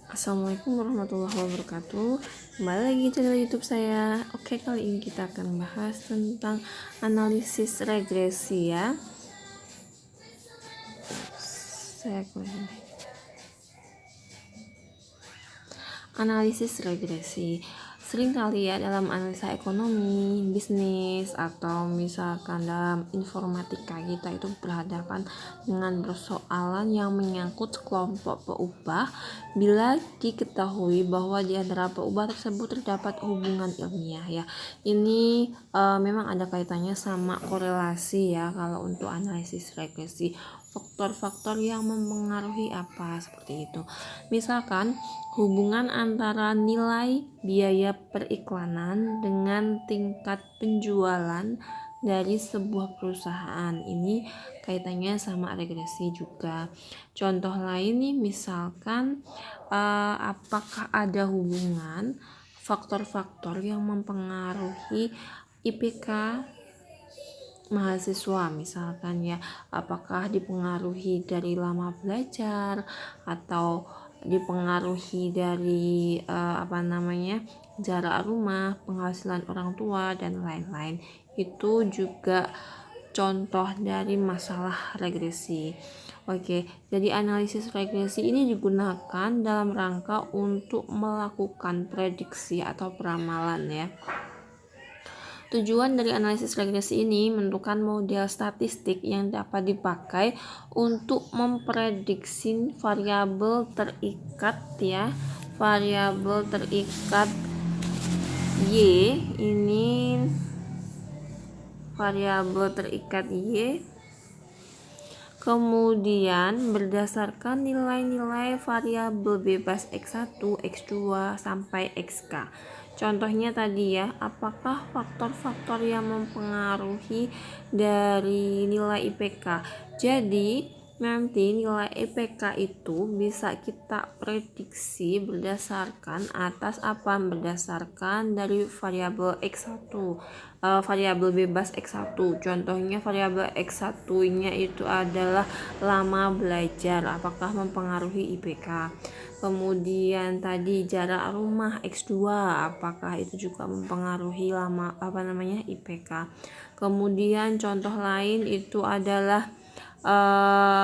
Assalamualaikum warahmatullahi wabarakatuh. Kembali lagi di channel YouTube saya. Oke, kali ini kita akan bahas tentang analisis regresi ya. Analisis regresi seringkali ya dalam analisa ekonomi, bisnis, atau misalkan dalam informatika kita itu berhadapan dengan persoalan yang menyangkut kelompok peubah bila diketahui bahwa di antara peubah tersebut terdapat hubungan ilmiah ya. Ini memang ada kaitannya sama korelasi ya kalau untuk analisis regresi. Faktor-faktor yang mempengaruhi apa seperti itu. Misalkan hubungan antara nilai biaya periklanan dengan tingkat penjualan dari sebuah perusahaan. Ini kaitannya sama regresi juga. Contoh lain nih, misalkan apakah ada hubungan faktor-faktor yang mempengaruhi IPK mahasiswa, misalkan ya, apakah dipengaruhi dari lama belajar atau dipengaruhi dari jarak rumah, penghasilan orang tua, dan lain-lain. Itu juga contoh dari masalah regresi. Oke, jadi analisis regresi ini digunakan dalam rangka untuk melakukan prediksi atau peramalan ya. Tujuan dari analisis regresi ini menentukan model statistik yang dapat dipakai untuk memprediksi variabel terikat ya. Variabel terikat Y, ini variabel terikat Y. Kemudian berdasarkan nilai-nilai variabel bebas X1, X2 sampai XK. Contohnya tadi ya, apakah faktor-faktor yang mempengaruhi dari nilai IPK. Jadi nanti nilai IPK itu bisa kita prediksi berdasarkan atas apa? Berdasarkan dari variabel X1, variabel bebas X1. Contohnya variabel X1 nya itu adalah lama belajar, apakah mempengaruhi IPK. Kemudian tadi jarak rumah X2, apakah itu juga mempengaruhi IPK. Kemudian contoh lain itu adalah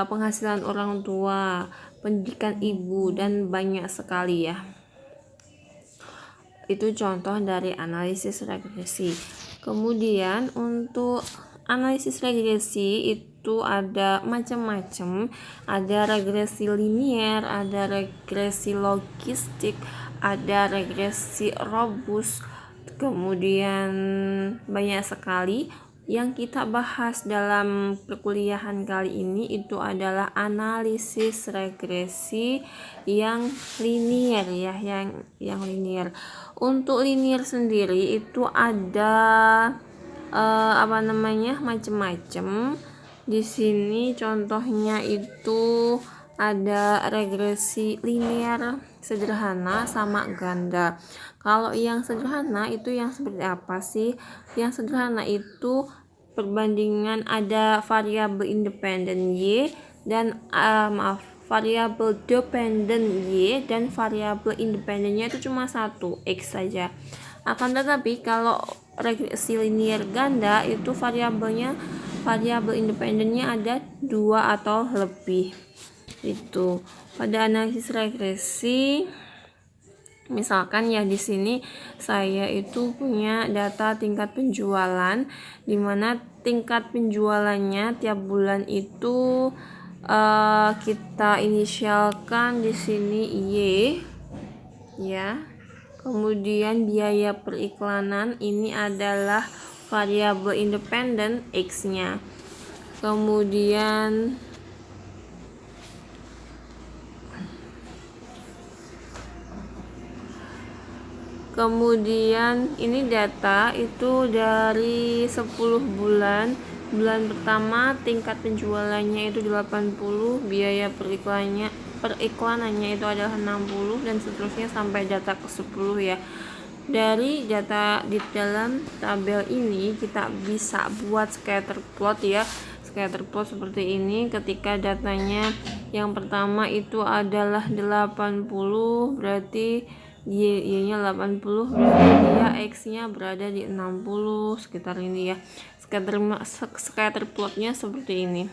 penghasilan orang tua, pendidikan ibu, dan banyak sekali ya. Itu contoh dari analisis regresi. Kemudian untuk analisis regresi itu ada macam-macam, ada regresi linier, ada regresi logistik, ada regresi robust, kemudian banyak sekali. Yang kita bahas dalam perkuliahan kali ini itu adalah analisis regresi yang linier ya, yang linier. Untuk linier sendiri itu ada macam-macam. Di sini contohnya itu ada regresi linier sederhana sama ganda. Kalau yang sederhana itu yang seperti apa sih? Yang sederhana itu perbandingan ada variabel independen Y dan variabel dependen Y dan variabel independennya itu cuma satu, X saja. Akan tetapi kalau regresi linier ganda itu variabel independennya ada 2 atau lebih. Itu pada analisis regresi, misalkan ya di sini saya itu punya data tingkat penjualan, di mana tingkat penjualannya tiap bulan itu kita inisialkan di sini Y ya. Kemudian biaya periklanan ini adalah variabel independen X-nya. Kemudian ini data itu dari 10 bulan. Bulan pertama tingkat penjualannya itu 80, biaya periklanannya itu adalah 60, dan seterusnya sampai data ke-10 ya. Dari data di dalam tabel ini kita bisa buat scatter plot ya. scatter plot seperti ini. Ketika datanya yang pertama itu adalah 80, berarti y-nya 80, berarti dia x-nya berada di 60 sekitar ini ya. Scatter plotnya seperti ini.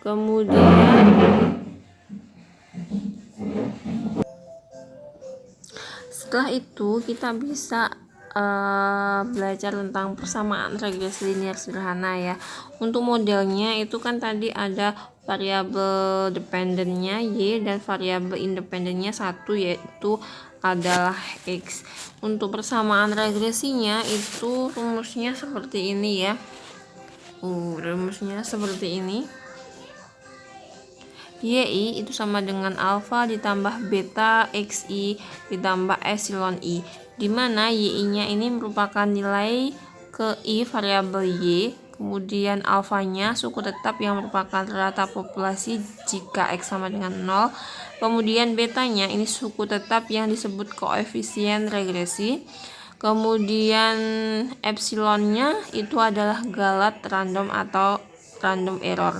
Kemudian setelah itu kita bisa belajar tentang persamaan regresi linear sederhana ya. Untuk modelnya itu kan tadi ada variabel dependennya y dan variabel independennya 1, yaitu adalah x. Untuk persamaan regresinya itu rumusnya seperti ini ya. Rumusnya seperti ini. Y itu sama dengan alfa ditambah beta xi ditambah epsilon i, dimana y-nya ini merupakan nilai ke i variabel y, kemudian alfanya suku tetap yang merupakan rata populasi jika x sama dengan 0, kemudian betanya ini suku tetap yang disebut koefisien regresi, kemudian epsilonnya itu adalah galat random atau random error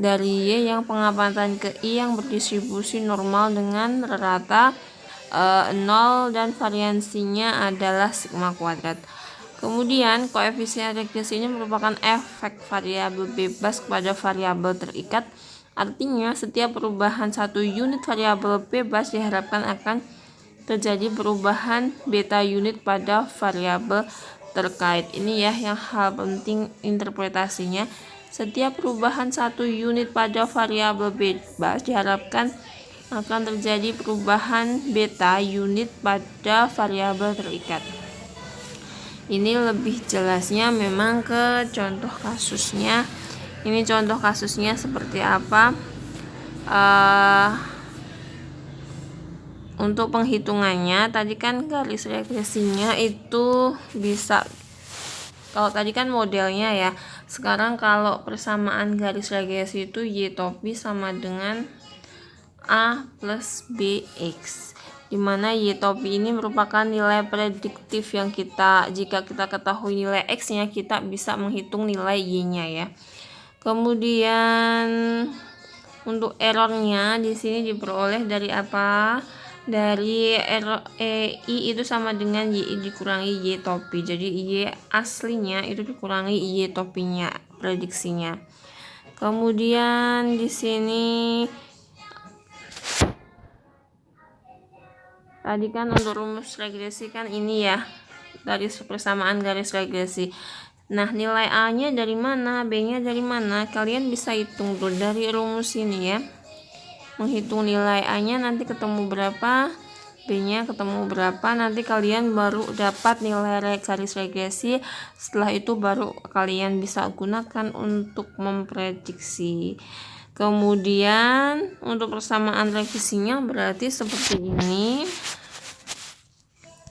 dari y yang pengamatan ke i yang berdistribusi normal dengan rata 0 dan variansinya adalah sigma kuadrat. Kemudian koefisien regresi ini merupakan efek variabel bebas kepada variabel terikat. Artinya setiap perubahan satu unit variabel bebas diharapkan akan terjadi perubahan beta unit pada variabel terkait. Ini ya yang hal penting interpretasinya. Setiap perubahan satu unit pada variabel bebas diharapkan akan terjadi perubahan beta unit pada variabel terikat. Ini lebih jelasnya memang ke contoh kasusnya. Ini contoh kasusnya seperti apa? Untuk penghitungannya tadi kan garis regresinya itu bisa, kalau tadi kan modelnya ya, sekarang kalau persamaan garis regresi itu y topi sama dengan a plus bx, dimana y topi ini merupakan nilai prediktif yang jika kita ketahui nilai x nya kita bisa menghitung nilai y nya ya. Kemudian untuk errornya di sini diperoleh dari apa? Dari error i itu sama dengan y dikurangi y topi. Jadi y aslinya itu dikurangi y topinya, prediksinya. Kemudian di sini tadi kan untuk rumus regresi kan ini ya, dari persamaan garis regresi. Nah, nilai A-nya dari mana, B-nya dari mana? Kalian bisa hitung dulu dari rumus ini ya. Menghitung nilai A-nya nanti ketemu berapa, B-nya ketemu berapa, nanti kalian baru dapat nilai garis regresi. Setelah itu baru kalian bisa gunakan untuk memprediksi. Kemudian untuk persamaan regresinya berarti seperti ini.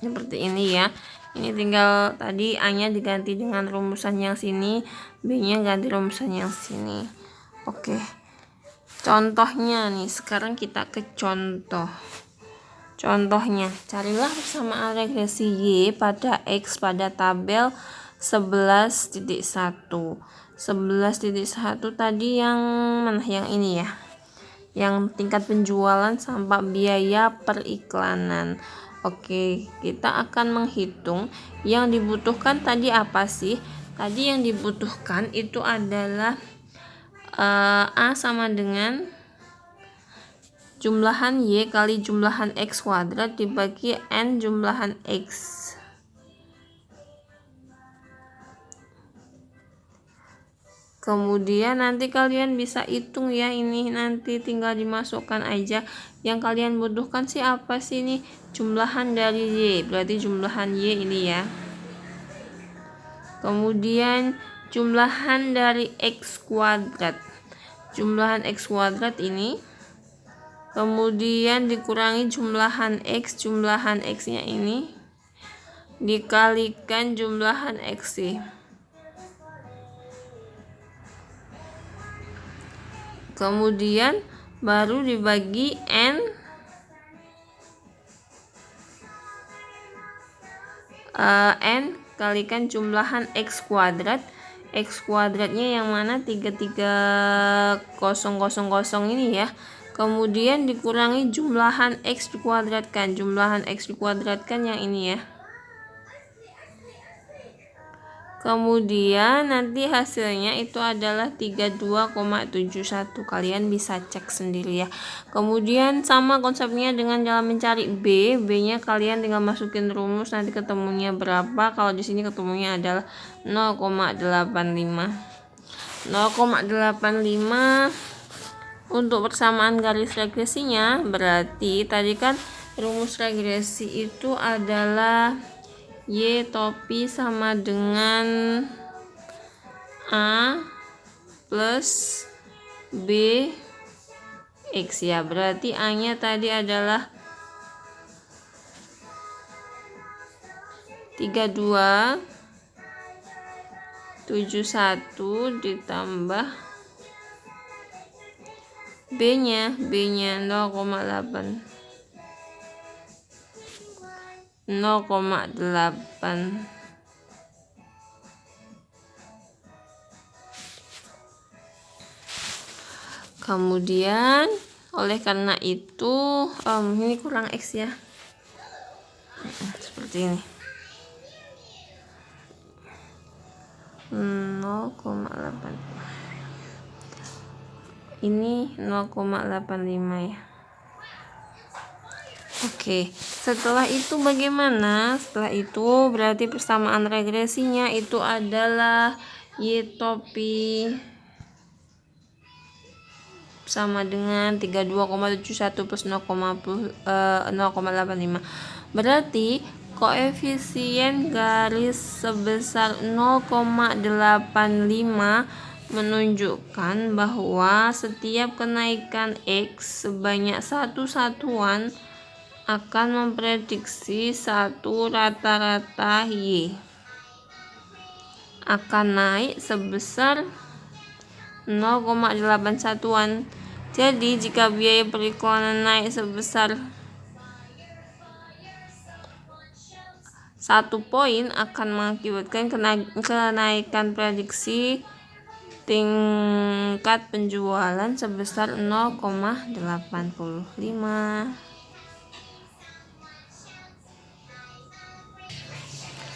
Seperti ini ya. Ini tinggal tadi A-nya diganti dengan rumusan yang sini, B-nya ganti rumusan yang sini. Oke. Contohnya nih, sekarang kita ke contoh. Contohnya, carilah persamaan regresi Y pada X pada tabel 11.1. 11.1 tadi yang mana? Yang ini ya. Yang tingkat penjualan sampai biaya periklanan. Oke, kita akan menghitung yang dibutuhkan tadi apa sih? Tadi yang dibutuhkan itu adalah A sama dengan jumlahan Y kali jumlahan X kuadrat dibagi N jumlahan X. Kemudian nanti kalian bisa hitung ya, ini nanti tinggal dimasukkan aja. Yang kalian butuhkan sih apa sih ini? Jumlahan dari Y, berarti jumlahan Y ini ya. Kemudian jumlahan dari X kuadrat. Jumlahan X kuadrat ini. Kemudian dikurangi jumlahan X-nya ini dikalikan jumlahan X-Y. Kemudian baru dibagi N kalikan jumlahan X kuadrat X kuadratnya yang mana 33000 ini ya. Kemudian dikurangi jumlahan X dikuadratkan. Jumlahan X dikuadratkan yang ini ya. Kemudian nanti hasilnya itu adalah 32,71. Kalian bisa cek sendiri ya. Kemudian sama konsepnya dengan dalam mencari B. B-nya kalian tinggal masukin rumus, nanti ketemunya berapa. Kalau di sini ketemunya adalah 0,85. 0,85 untuk persamaan garis regresinya, berarti tadi kan rumus regresi itu adalah Y topi sama dengan A plus B X ya. Berarti A nya tadi adalah 3271 ditambah B nya 0,8. Kemudian oleh karena itu ini kurang X ya, seperti ini 0,8, ini 0,85 ya. Oke, setelah itu bagaimana? Setelah itu berarti persamaan regresinya itu adalah Y topi sama dengan 32,71 plus 0,85. Berarti koefisien garis sebesar 0,85 menunjukkan bahwa setiap kenaikan X sebanyak satu satuan akan memprediksi satu rata-rata Y akan naik sebesar 0,8 satuan. Jadi jika biaya periklanan naik sebesar 1 poin akan mengakibatkan kenaikan prediksi tingkat penjualan sebesar 0,85.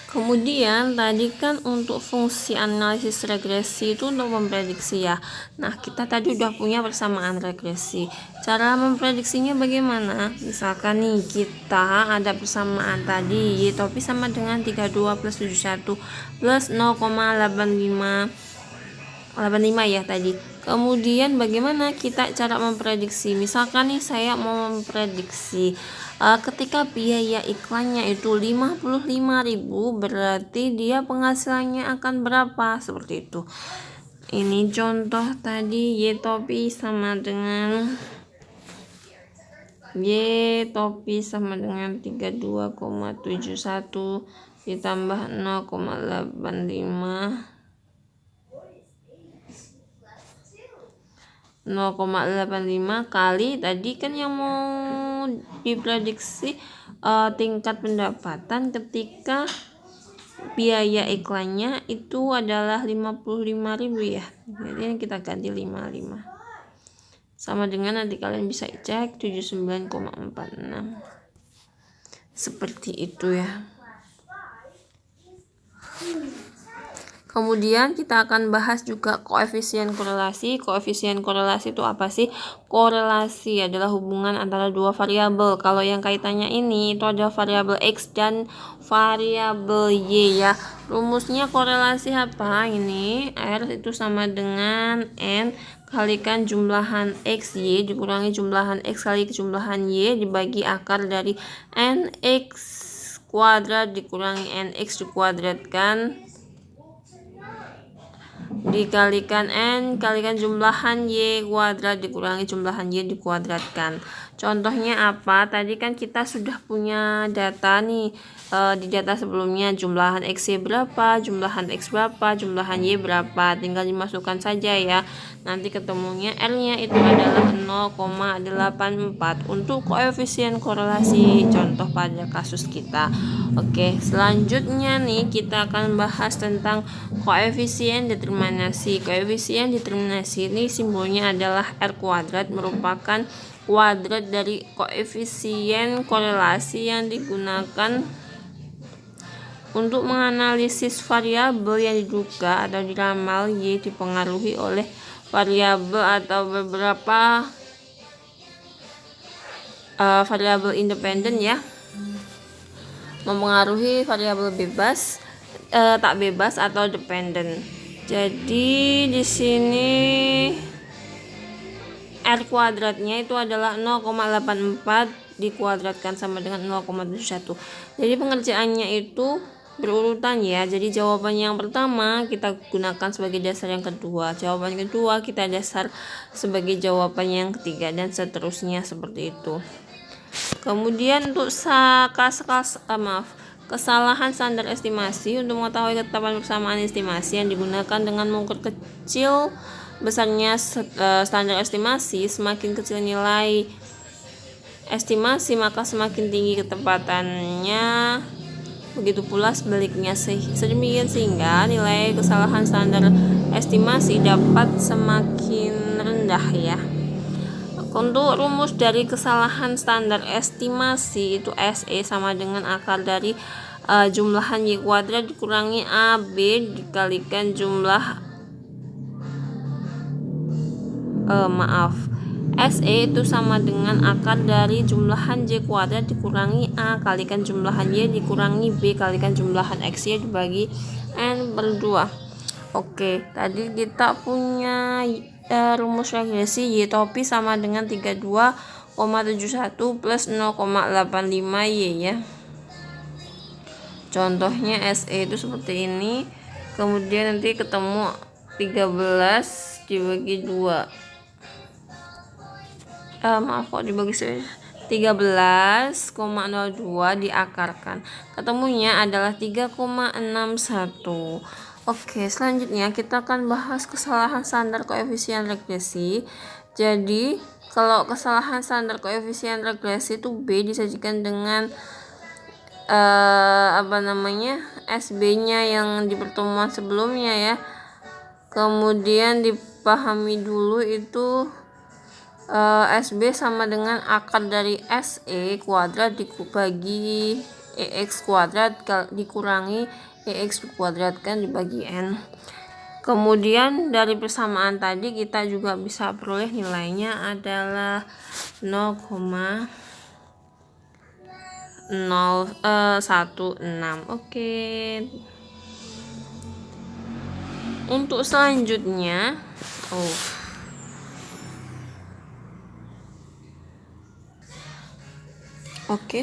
Kemudian tadi kan untuk fungsi analisis regresi itu untuk memprediksi ya. Nah, kita tadi udah punya persamaan regresi. Cara memprediksinya bagaimana? Misalkan nih kita ada persamaan tadi Y topi sama dengan 32 plus 71 plus 0,85 ya tadi. Kemudian bagaimana kita cara memprediksi? Misalkan nih saya mau memprediksi ketika biaya iklannya itu 55.000, berarti dia penghasilannya akan berapa? Seperti itu. Ini contoh tadi Y topi sama dengan 32,71 ditambah 0,85 kali tadi kan yang mau diprediksi tingkat pendapatan ketika biaya iklannya itu adalah 55.000 ya. Jadi kita ganti 55 sama dengan nanti kalian bisa cek 79,46 seperti itu ya. Kemudian kita akan bahas juga koefisien korelasi. Koefisien korelasi itu apa sih? Korelasi adalah hubungan antara dua variabel. Kalau yang kaitannya ini itu ada variabel X dan variabel Y ya. Rumusnya korelasi apa? Ini R itu sama dengan N kalikan jumlahan X Y dikurangi jumlahan X kali jumlahan Y dibagi akar dari NX kuadrat dikurangi NX dikuadratkan dikalikan N kalikan jumlahan Y kuadrat dikurangi jumlahan Y dikuadratkan. Contohnya apa? Tadi kan kita sudah punya data nih, di data sebelumnya jumlahan X-Y berapa, jumlahan X berapa, jumlahan Y berapa, tinggal dimasukkan saja ya. Nanti ketemunya R-nya itu adalah 0,84 untuk koefisien korelasi contoh pada kasus kita. Oke, selanjutnya nih kita akan bahas tentang koefisien determinasi. Koefisien determinasi ini simbolnya adalah R kuadrat, merupakan kuadrat dari koefisien korelasi yang digunakan untuk menganalisis variabel yang diduga atau diramal Y dipengaruhi oleh variabel atau beberapa variabel independen ya, mempengaruhi variabel bebas, tak bebas atau dependen. Jadi di sini R kuadratnya itu adalah 0,84 dikuadratkan sama dengan 0,71. Jadi pengerjaannya itu berurutan ya. Jadi jawaban yang pertama kita gunakan sebagai dasar yang kedua, jawaban kedua kita dasar sebagai jawaban yang ketiga, dan seterusnya seperti itu. Kemudian untuk kesalahan standar estimasi, untuk mengetahui ketetapan persamaan estimasi yang digunakan dengan mengukur kecil besarnya standar estimasi, semakin kecil nilai estimasi maka semakin tinggi ketepatannya. Begitu pula sebaliknya, sedemikian sehingga nilai kesalahan standar estimasi dapat semakin rendah ya. Untuk rumus dari kesalahan standar estimasi itu SE sama dengan akar dari jumlahan Y kuadrat dikurangi AB dikalikan jumlah SE itu sama dengan akar dari jumlahan Y kuadrat dikurangi A kalikan jumlahan Y dikurangi B kalikan jumlahan XY dibagi N per 2. Oke, tadi kita punya rumus regresi Y topi sama dengan 32,71 plus 0,85 Y ya. Contohnya SE itu seperti ini. Kemudian nanti ketemu 13 dibagi 2. Dibagi 13,02 diakarkan. Ketemunya adalah 3,61. Oke, selanjutnya kita akan bahas kesalahan standar koefisien regresi. Jadi, kalau kesalahan standar koefisien regresi itu B disajikan dengan SB-nya yang di pertemuan sebelumnya ya. Kemudian dipahami dulu itu SB sama dengan akar dari SE kuadrat dibagi EX kuadrat dikurangi EX dikuadratkan dibagi N. Kemudian dari persamaan tadi kita juga bisa peroleh nilainya adalah 0,016. Oke. Untuk selanjutnya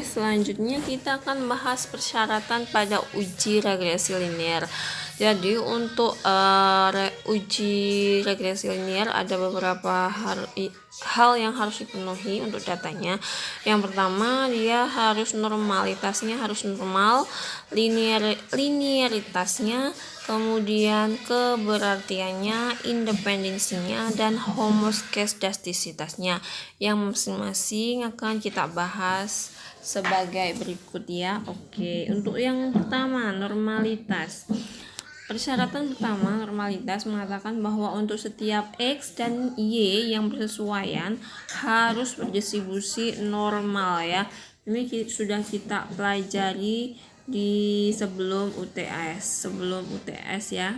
selanjutnya kita akan bahas persyaratan pada uji regresi linear. Jadi untuk uji regresi linear ada beberapa hal yang harus dipenuhi untuk datanya. Yang pertama, dia harus normalitasnya harus normal, linearitasnya, kemudian keberartiannya, independensinya, dan homoskedastisitasnya, yang masing-masing akan kita bahas sebagai berikut ya. Oke, untuk yang pertama, normalitas. Persyaratan pertama, normalitas mengatakan bahwa untuk setiap X dan Y yang bersesuaian harus berdistribusi normal ya. Ini sudah kita pelajari di sebelum UTS ya,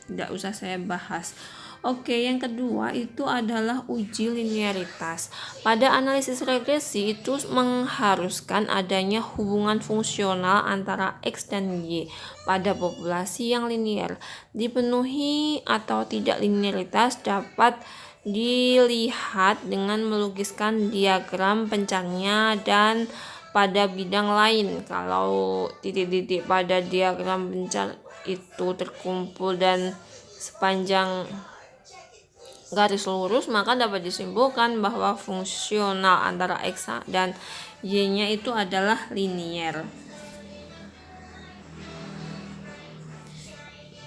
tidak usah saya bahas. Oke, yang kedua itu adalah uji linearitas. Pada analisis regresi itu mengharuskan adanya hubungan fungsional antara X dan Y pada populasi yang linear. Dipenuhi atau tidak linearitas dapat dilihat dengan melukiskan diagram pencarnya dan pada bidang lain. Kalau titik-titik pada diagram pencar itu terkumpul dan sepanjang garis lurus, maka dapat disimpulkan bahwa fungsional antara X dan Y-nya itu adalah linier.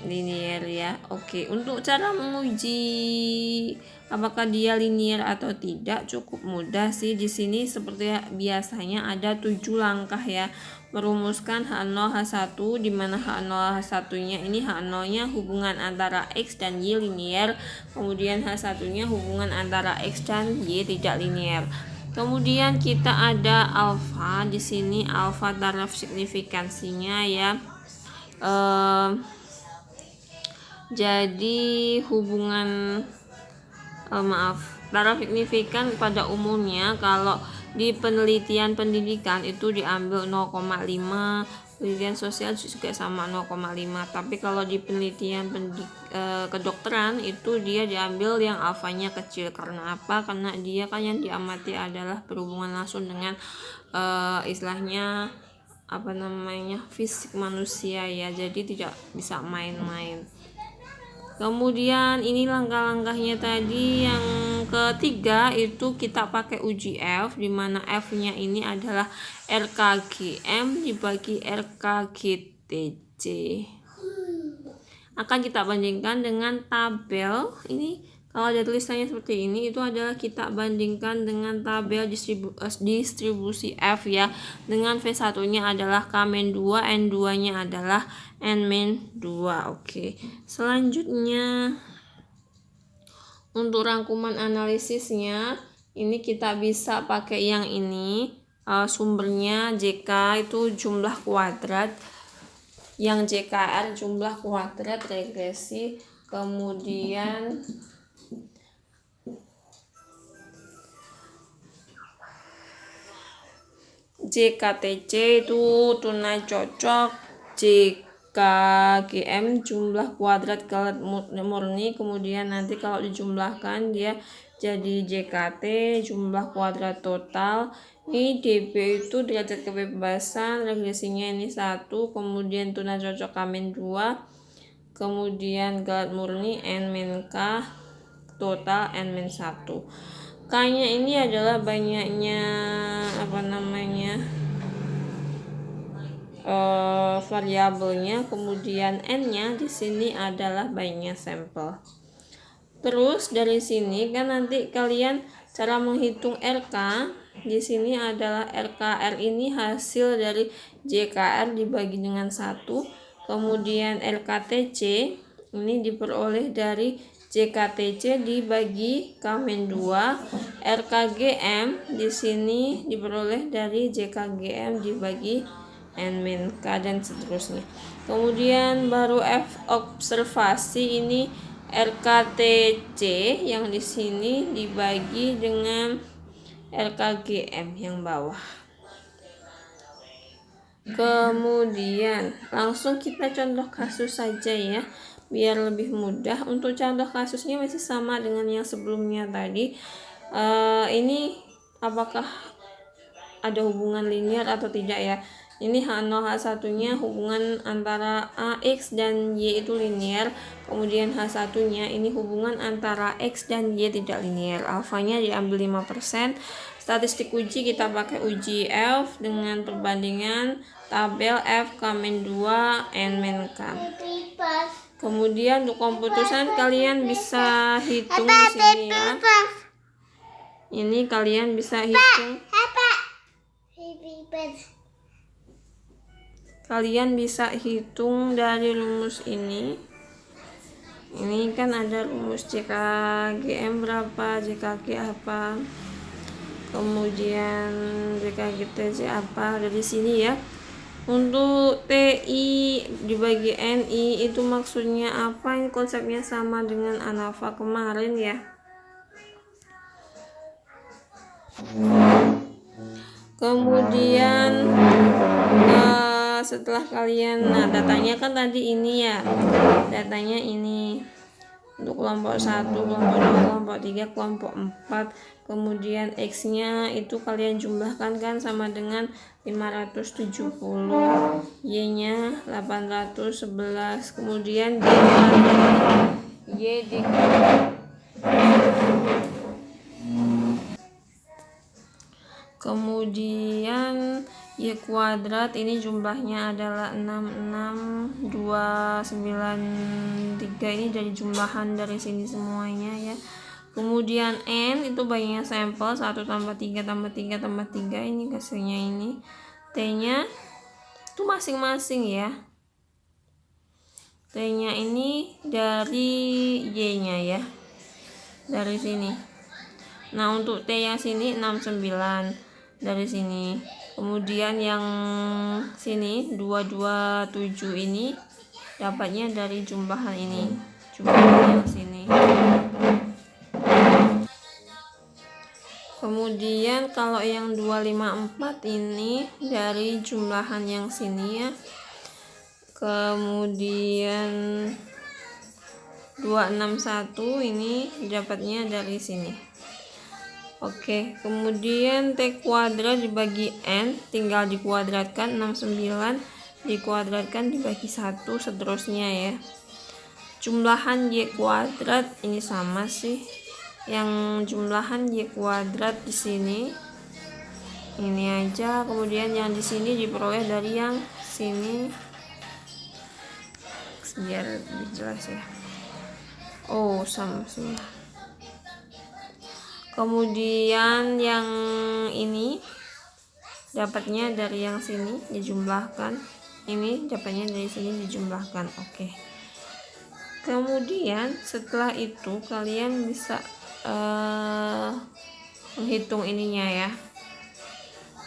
Linier ya. Oke, untuk cara menguji apakah dia linier atau tidak cukup mudah sih. Di sini seperti biasanya ada 7 langkah ya. Merumuskan H0 H1, di mana H0 H1-nya ini H0-nya hubungan antara X dan Y linier, kemudian H1-nya hubungan antara X dan Y tidak linier. Kemudian kita ada alfa. Di sini alfa taraf signifikansinya ya. Jadi hubungan taraf signifikan pada umumnya kalau di penelitian pendidikan itu diambil 0,5, penelitian sosial juga sama 0,5, tapi kalau di penelitian kedokteran itu dia diambil yang alfanya kecil. Karena apa? Karena dia kan yang diamati adalah berhubungan langsung dengan istilahnya fisik manusia ya, jadi tidak bisa main-main. Kemudian ini langkah-langkahnya tadi. Yang ketiga itu kita pakai uji F, di mana F-nya ini adalah RKGM dibagi RKGTC. Akan kita bandingkan dengan tabel ini. Kalau ada tulisannya seperti ini, itu adalah kita bandingkan dengan tabel distribusi F ya, dengan V1-nya adalah K-2, N2-nya adalah N-2. Oke. Selanjutnya untuk rangkuman analisisnya, ini kita bisa pakai yang ini. Sumbernya JK itu jumlah kuadrat, yang JKR jumlah kuadrat regresi, kemudian JKTC itu tunai cocok, JKGM jumlah kuadrat galet murni, kemudian nanti kalau dijumlahkan dia jadi JKT jumlah kuadrat total. Ini DB itu derajat kebebasan, regresinya ini 1, kemudian tunai cocok K-2, kemudian galet murni N-K, total N-1. K-nya ini adalah banyaknya variabelnya, kemudian N-nya di sini adalah banyak sampel. Terus dari sini kan nanti kalian cara menghitung RK, di sini adalah RKR ini hasil dari JKR dibagi dengan 1, kemudian RKTC ini diperoleh dari JKTC dibagi K-2, RKGM di sini diperoleh dari JKGM dibagi N-K, dan seterusnya. Kemudian baru F observasi ini RKTC yang di sini dibagi dengan RKGM yang bawah. Kemudian langsung kita contoh kasus saja ya, biar lebih mudah. Untuk contoh kasusnya masih sama dengan yang sebelumnya tadi. Ini apakah ada hubungan linear atau tidak ya? Ini H0 H1-nya hubungan antara X dan Y itu linear, kemudian H1-nya ini hubungan antara X dan Y tidak linear. Alfanya diambil 5%. Statistik uji kita pakai uji F dengan perbandingan tabel F K-2 N-K. Kemudian untuk komputusan kalian bisa hitung di sini ya. Ini kalian bisa hitung. Kalian bisa hitung dari rumus ini. Ini kan ada rumus JKGM berapa, JKG apa, kemudian JKGTC apa, dari sini ya. Untuk TI dibagi NI itu maksudnya apa? Ini konsepnya sama dengan ANAFA kemarin ya. Kemudian setelah kalian, datanya kan tadi ini ya, datanya ini untuk kelompok 1, kelompok 2, kelompok 3, kelompok 4. Kemudian X nya itu kalian jumlahkan kan sama dengan 570, Y nya 811, kemudian Y Kemudian Y kuadrat ini jumlahnya adalah 66293, ini dari jumlahan dari sini semuanya ya. Kemudian N itu banyaknya sampel 1 tambah 3 tambah 3 tambah 3, ini hasilnya ini. T-nya itu masing-masing ya. T-nya ini dari Y-nya ya. Dari sini. Nah, untuk T yang sini 69 dari sini. Kemudian yang sini 227 ini dapatnya dari jumlahan ini. Jumlahan yang sini. Kemudian kalau yang 254 ini dari jumlahan yang sini ya. Kemudian 261 ini dapatnya dari sini. Oke, kemudian T kuadrat dibagi N tinggal dikuadratkan, 69 dikuadratkan dibagi 1, seterusnya ya. Jumlahan Y kuadrat ini sama sih. Yang jumlahan Y kuadrat di sini ini aja, kemudian yang di sini diperoleh dari yang sini biar lebih jelas ya. Oh, sama semua. Kemudian yang ini dapatnya dari yang sini dijumlahkan, ini dapatnya dari sini dijumlahkan. Oke. Kemudian setelah itu kalian bisa menghitung ininya ya,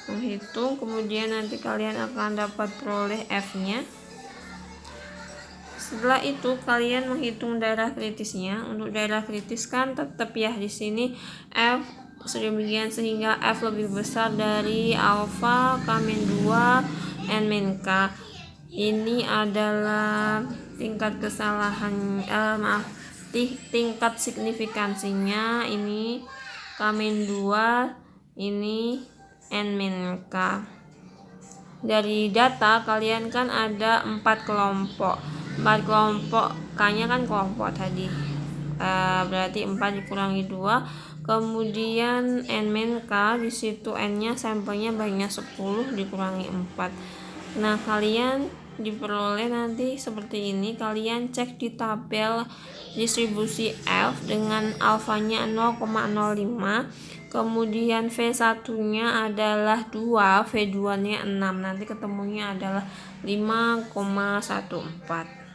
menghitung, kemudian nanti kalian akan dapat peroleh F-nya. Setelah itu kalian menghitung daerah kritisnya. Untuk daerah kritis kan tetap ya di sini F sedemikian sehingga F lebih besar dari alfa K-2 N-K. Ini adalah tingkat kesalahan tingkat signifikansinya ini K-2, ini N-K. Dari data kalian kan ada 4 kelompok. K-nya kan kelompok tadi, berarti 4 dikurangi 2. Kemudian N-K di situ N-nya sampelnya banyak 10 dikurangi 4. Nah, kalian diperoleh nanti seperti ini. Kalian cek di tabel distribusi F dengan alfanya 0,05, kemudian V1 nya adalah 2, V2 nya 6, nanti ketemunya adalah 5,14.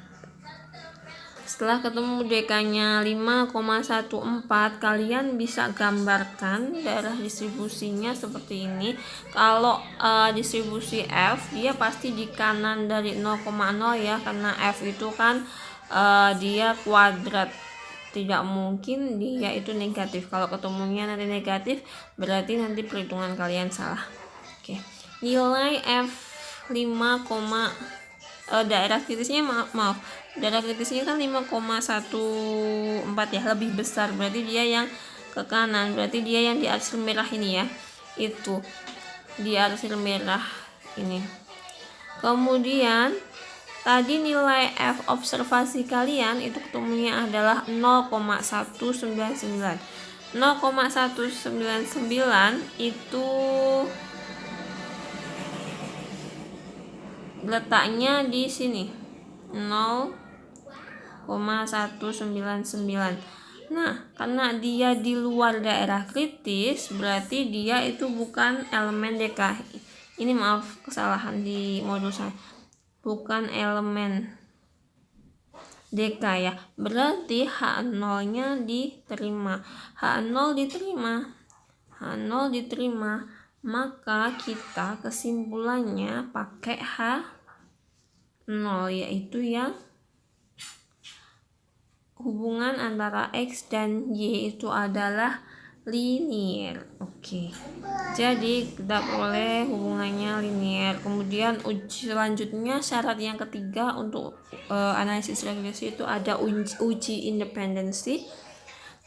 Setelah ketemu DK-nya 5,14, kalian bisa gambarkan daerah distribusinya seperti ini. Kalau distribusi F, dia pasti di kanan dari 0,0 ya, karena F itu kan dia kuadrat, tidak mungkin dia itu negatif. Kalau ketemunya nanti negatif, berarti nanti perhitungan kalian salah. Oke. Nilai F 5, daerah kritisnya maaf daerah kritisnya kan 5,14 ya, lebih besar, berarti dia yang ke kanan, berarti dia yang di arsir merah ini ya, itu di arsir merah ini. Kemudian tadi nilai F observasi kalian itu ketemunya adalah 0,199. 0,199 itu letaknya di sini 0,199. Nah, karena dia di luar daerah kritis, berarti dia itu bukan elemen DK. Ini maaf, kesalahan di modul saya, bukan elemen DK ya. Berarti H0 nya diterima. H0 diterima, maka kita kesimpulannya pakai H0, yaitu yang hubungan antara X dan Y itu adalah linear. Oke. Jadi kita boleh hubungannya linear. Kemudian selanjutnya syarat yang ketiga untuk analisis regresi itu ada uji independensi.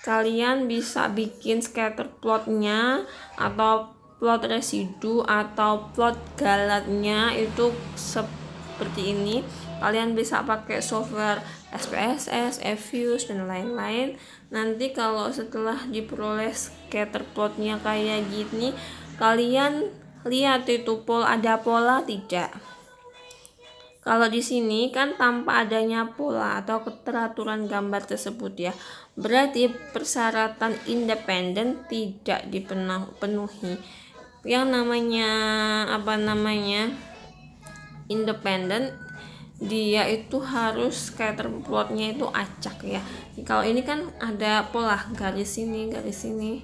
Kalian bisa bikin scatter plotnya atau plot residu atau plot galatnya itu seperti ini. Kalian bisa pakai software SPSS, Fuse dan lain-lain. Nanti kalau setelah diperoleh scatter plotnya kayak gini, kalian lihat itu ada pola tidak. Kalau di sini kan tanpa adanya pola atau keteraturan gambar tersebut ya, berarti persyaratan independen tidak dipenuhi. Yang namanya independen, dia itu harus scatter plotnya itu acak ya. Kalau ini kan ada pola, garis ini, garis ini.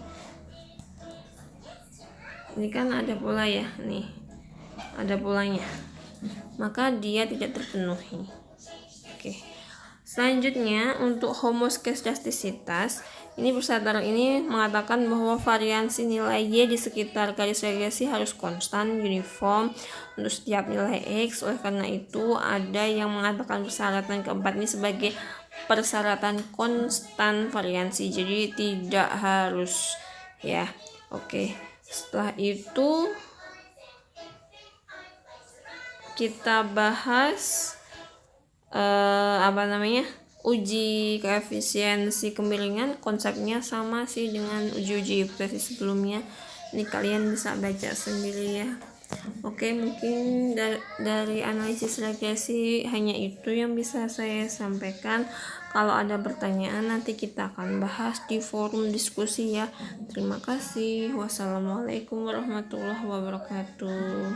Ini kan ada pola ya, nih ada polanya, maka dia tidak terpenuhi. Oke. Selanjutnya untuk homoskedastisitas, ini persyarat ini mengatakan bahwa variansi nilai Y di sekitar garis regresi harus konstan, uniform untuk setiap nilai X. Oleh karena itu ada yang mengatakan persyaratan keempat ini sebagai persyaratan konstan variansi, jadi tidak harus ya. Oke, setelah itu kita bahas uji koefisiensi kemiringan. Konsepnya sama sih dengan uji hipotesis sebelumnya, ini kalian bisa baca sendiri ya. Oke, mungkin dari analisis regresi hanya itu yang bisa saya sampaikan. Kalau ada pertanyaan nanti kita akan bahas di forum diskusi ya. Terima kasih. Wassalamualaikum warahmatullahi wabarakatuh.